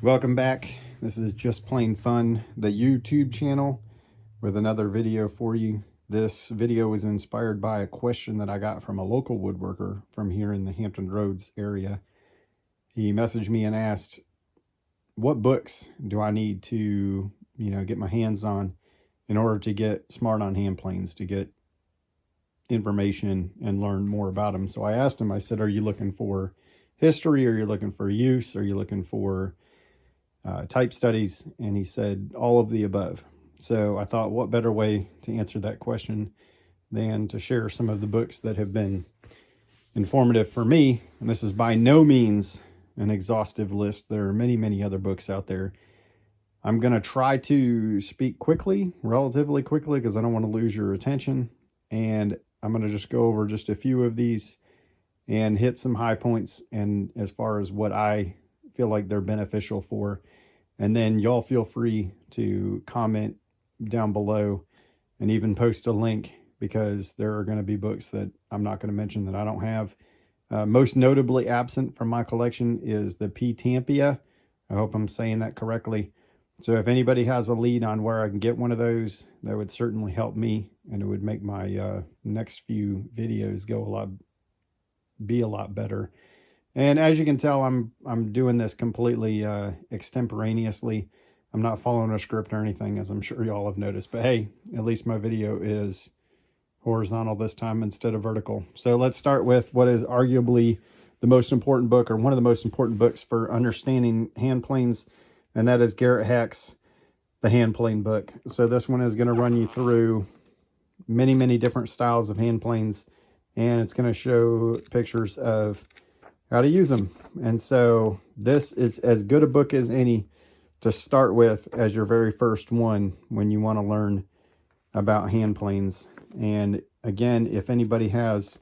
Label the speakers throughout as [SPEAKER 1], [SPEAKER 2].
[SPEAKER 1] Welcome back. This is Just Plain Fun, the YouTube channel, with another video for you. This video was inspired by a question that I got from a local woodworker from here in the Hampton Roads area. He messaged me and asked, what books do I need to, get my hands on in order to get smart on hand planes, to get information and learn more about them. So I asked him, I said, are you looking for history? Are you looking for use? Are you looking for type studies? And he said all of the above. So I thought, what better way to answer that question than to share some of the books that have been informative for me. And this is by no means an exhaustive list. There are many, many other books out there. I'm going to try to speak quickly, relatively quickly, because I don't want to lose your attention. And I'm going to just go over just a few of these and hit some high points and as far as what I feel like they're beneficial for. And then y'all feel free to comment down below and even post a link, because there are going to be books that I'm not going to mention that I don't have. Most notably absent from my collection is the P. Tampia. I hope I'm saying that correctly. So if anybody has a lead on where I can get one of those, that would certainly help me, and it would make my next few videos be a lot better. And as you can tell, I'm doing this completely extemporaneously. I'm not following a script or anything, as I'm sure y'all have noticed. But hey, at least my video is horizontal this time instead of vertical. So let's start with what is arguably the most important book, or one of the most important books for understanding hand planes, and that is Garrett Hack's The Hand Plane book. So this one is going to run you through many, many different styles of hand planes, and it's going to show pictures of how to use them. And so this is as good a book as any to start with as your very first one when you want to learn about hand planes. And again, if anybody has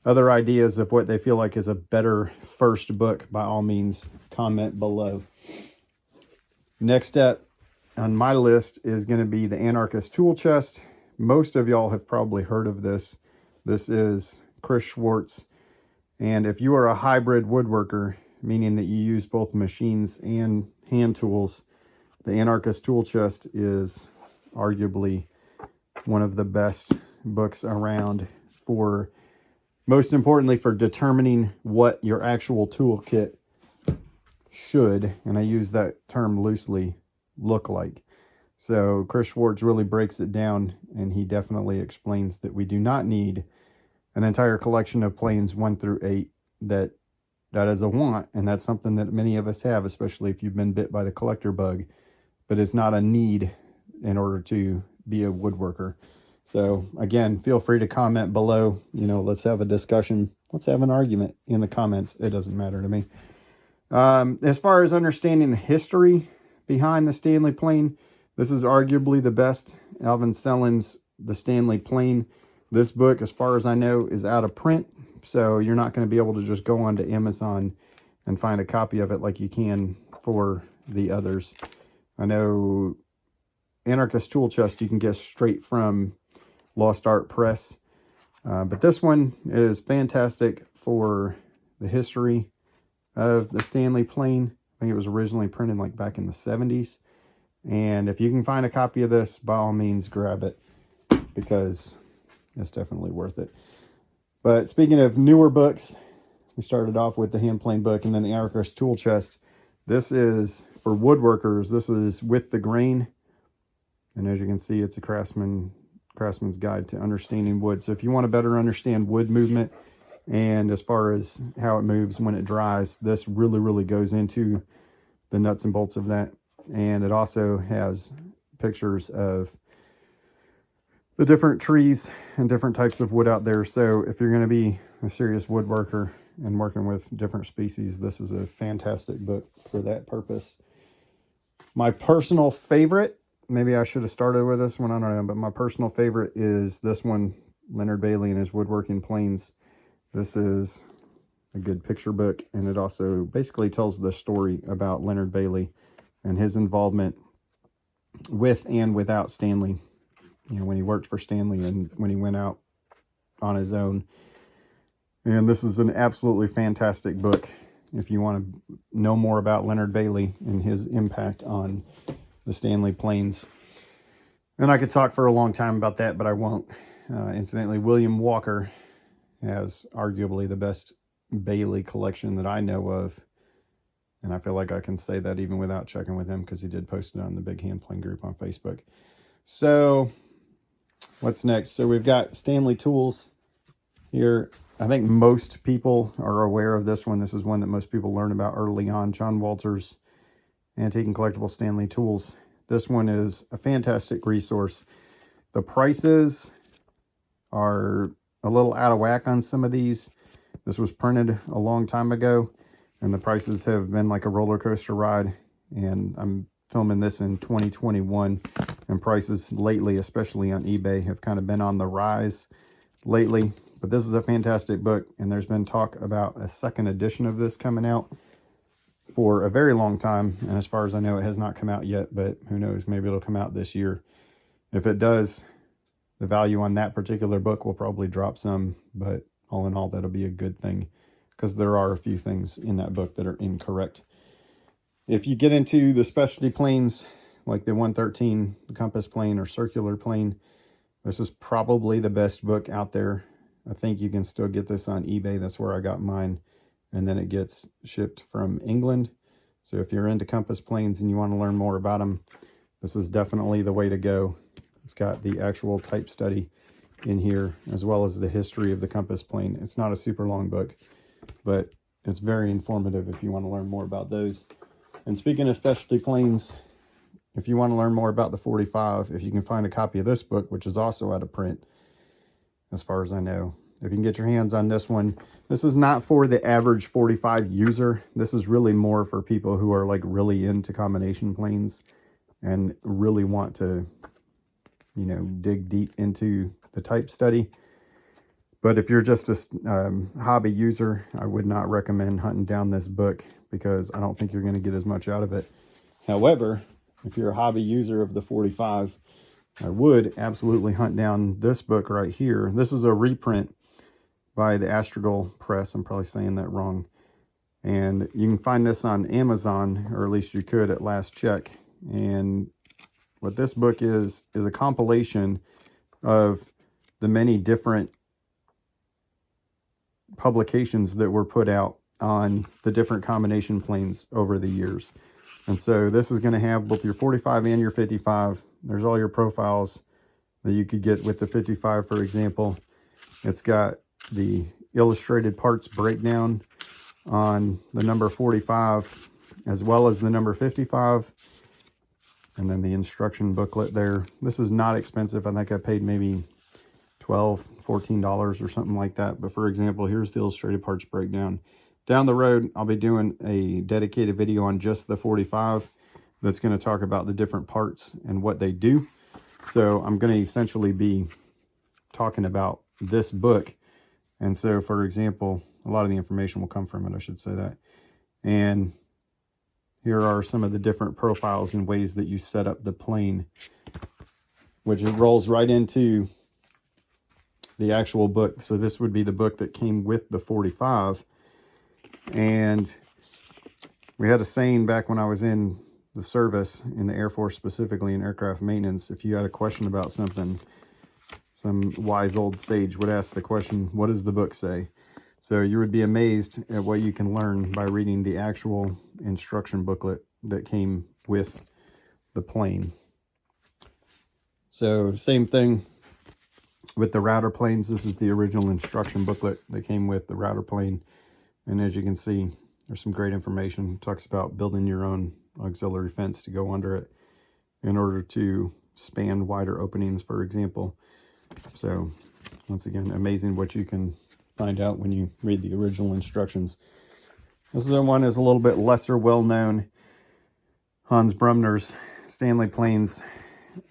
[SPEAKER 1] other ideas of what they feel like is a better first book, by all means, comment below. Next up on my list is going to be the Anarchist Tool Chest. Most of y'all have probably heard of this. This is Chris Schwartz. And if you are a hybrid woodworker, meaning that you use both machines and hand tools, the Anarchist Tool Chest is arguably one of the best books around for, most importantly, for determining what your actual toolkit should, and I use that term loosely, look like. So Chris Schwartz really breaks it down, and he definitely explains that we do not need an entire collection of planes 1 through 8. That is a want, and that's something that many of us have, especially if you've been bit by the collector bug, but it's not a need in order to be a woodworker. So again, feel free to comment below. Let's have a discussion. Let's have an argument in the comments. It doesn't matter to me. As far as understanding the history behind the Stanley plane, this is arguably the best. Alvin Sellen's The Stanley Plane. This book, as far as I know, is out of print, so you're not going to be able to just go onto Amazon and find a copy of it like you can for the others. I know Anarchist Tool Chest you can get straight from Lost Art Press, but this one is fantastic for the history of the Stanley plane. I think it was originally printed like back in the 70s. And if you can find a copy of this, by all means, grab it, because it's definitely worth it. But speaking of newer books, we started off with the Hand Plane book and then the Anarchist Tool Chest. This is for woodworkers. This is With the Grain. And as you can see, it's a craftsman's guide to understanding wood. So if you want to better understand wood movement, and as far as how it moves when it dries, this really, really goes into the nuts and bolts of that. And it also has pictures of the different trees and different types of wood out there. So if you're going to be a serious woodworker and working with different species, this is a fantastic book for that purpose. My personal favorite, maybe I should have started with this one, I don't know, but my personal favorite is this one, Leonard Bailey and His Woodworking Planes. This is a good picture book, and it also basically tells the story about Leonard Bailey and his involvement with and without Stanley. When he worked for Stanley and when he went out on his own. And this is an absolutely fantastic book if you want to know more about Leonard Bailey and his impact on the Stanley planes. And I could talk for a long time about that, but I won't. Incidentally, William Walker has arguably the best Bailey collection that I know of. And I feel like I can say that even without checking with him, because he did post it on the Big Hand Plane group on Facebook. So what's next? So we've got Stanley tools here. I think most people are aware of this one. This is one that most people learn about early on. John Walter's Antique and Collectible Stanley Tools. This one is a fantastic resource. The prices are a little out of whack on some of these. This was printed a long time ago, and the prices have been like a roller coaster ride. And I'm filming this in 2021, and prices lately, especially on eBay, have kind of been on the rise lately. But this is a fantastic book, and there's been talk about a second edition of this coming out for a very long time. And as far as I know, it has not come out yet, but who knows, maybe it'll come out this year. If it does, the value on that particular book will probably drop some, but all in all, that'll be a good thing, because there are a few things in that book that are incorrect. If you get into the specialty planes, like the 113, the compass plane or circular plane, this is probably the best book out there. I think you can still get this on eBay. That's where I got mine. And then it gets shipped from England. So if you're into compass planes and you want to learn more about them, this is definitely the way to go. It's got the actual type study in here, as well as the history of the compass plane. It's not a super long book, but it's very informative if you want to learn more about those. And speaking of specialty planes, if you want to learn more about the 45, if you can find a copy of this book, which is also out of print, as far as I know, if you can get your hands on this one, this is not for the average 45 user. This is really more for people who are like really into combination planes and really want to, you know, dig deep into the type study. But if you're just a hobby user, I would not recommend hunting down this book, because I don't think you're going to get as much out of it. However, if you're a hobby user of the 45, I would absolutely hunt down this book right here. This is a reprint by the Astragal Press. I'm probably saying that wrong. And you can find this on Amazon, or at least you could at last check. And what this book is a compilation of the many different publications that were put out on the different combination planes over the years. And so this is going to have both your 45 and your 55. There's all your profiles that you could get with the 55, for example. It's got the illustrated parts breakdown on the number 45, as well as the number 55. And then the instruction booklet there. This is not expensive. I think I paid maybe $12, $14 or something like that. But for example, here's the illustrated parts breakdown. Down the road, I'll be doing a dedicated video on just the 45 that's going to talk about the different parts and what they do. So I'm going to essentially be talking about this book. And so, for example, a lot of the information will come from it, I should say that. And here are some of the different profiles and ways that you set up the plane, which it rolls right into the actual book. So this would be the book that came with the 45. And we had a saying back when I was in the service, in the Air Force, specifically in aircraft maintenance. If you had a question about something, some wise old sage would ask the question, what does the book say? So you would be amazed at what you can learn by reading the actual instruction booklet that came with the plane. So same thing with the router planes. This is the original instruction booklet that came with the router plane. And as you can see, there's some great information. It talks about building your own auxiliary fence to go under it in order to span wider openings, for example. So once again, amazing what you can find out when you read the original instructions. This is one is a little bit lesser well known. Hans Brumner's Stanley Planes.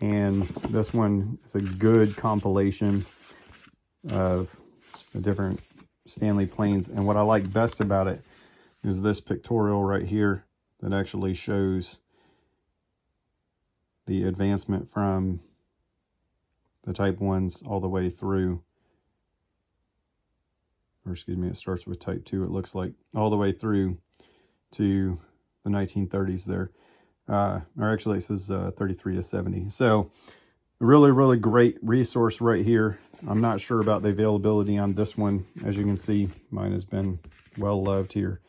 [SPEAKER 1] And this one is a good compilation of the different Stanley planes. And what I like best about it is this pictorial right here that actually shows the advancement from the Type 1s all the way through, or excuse me, it starts with Type 2, it looks like, all the way through to the 1930s there. Or actually it says 33 to 70. So really, really great resource right here. I'm not sure about the availability on this one. As you can see, mine has been well loved here.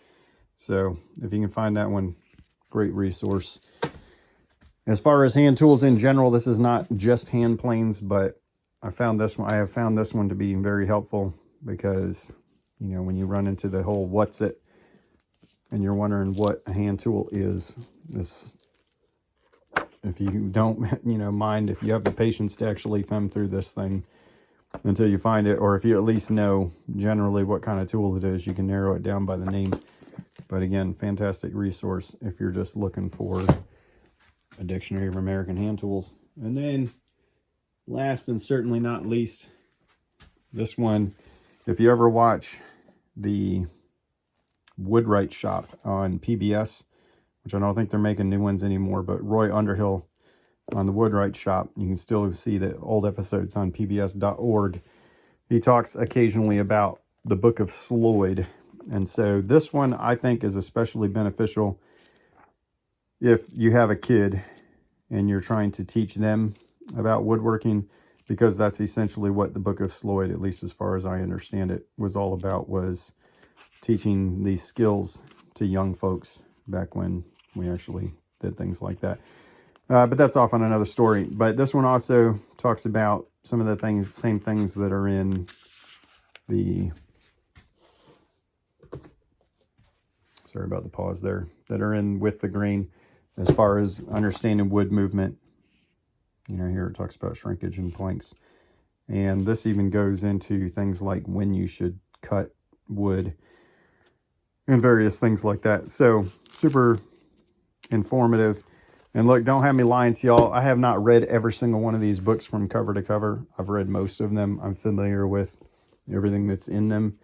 [SPEAKER 1] So if you can find that one, great resource. As far as hand tools in general, this is not just hand planes, but I have found this one to be very helpful because, you know, when you run into the whole what's it and you're wondering what a hand tool is, this, if you don't, you know, mind, if you have the patience to actually thumb through this thing until you find it, or if you at least know generally what kind of tool it is, you can narrow it down by the name. But again, fantastic resource if you're just looking for a dictionary of American hand tools. And then last and certainly not least, this one, if you ever watch the Woodwright Shop on PBS, which I don't think they're making new ones anymore, but Roy Underhill on the Woodwright Shop, you can still see the old episodes on pbs.org. He talks occasionally about the Book of Sloyd. And so this one I think is especially beneficial if you have a kid and you're trying to teach them about woodworking, because that's essentially what the Book of Sloyd, at least as far as I understand it, was all about, was teaching these skills to young folks back when we actually did things like that. But that's off on another story. But this one also talks about some of the things, same things that are in the, sorry about the pause there, that are in With the Grain, as far as understanding wood movement. You know, here it talks about shrinkage and planks. And this even goes into things like when you should cut wood and various things like that. So super informative. And look, don't have me lying to y'all, I have not read every single one of these books from cover to cover. I've read most of them. I'm familiar with everything that's in them,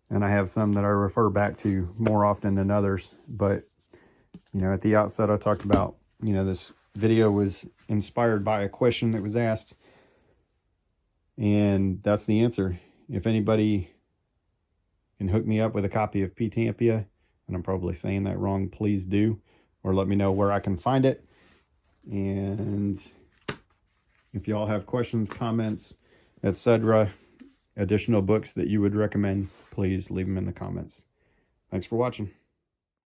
[SPEAKER 1] and I have some that I refer back to more often than others. But, you know, at the outset I talked about, you know, this video was inspired by a question that was asked, and that's the answer. If anybody can hook me up with a copy of P. Tampia, and I'm probably saying that wrong, please do, or let me know where I can find it. And if y'all have questions, comments, etc., additional books that you would recommend, please leave them in the comments. Thanks for watching.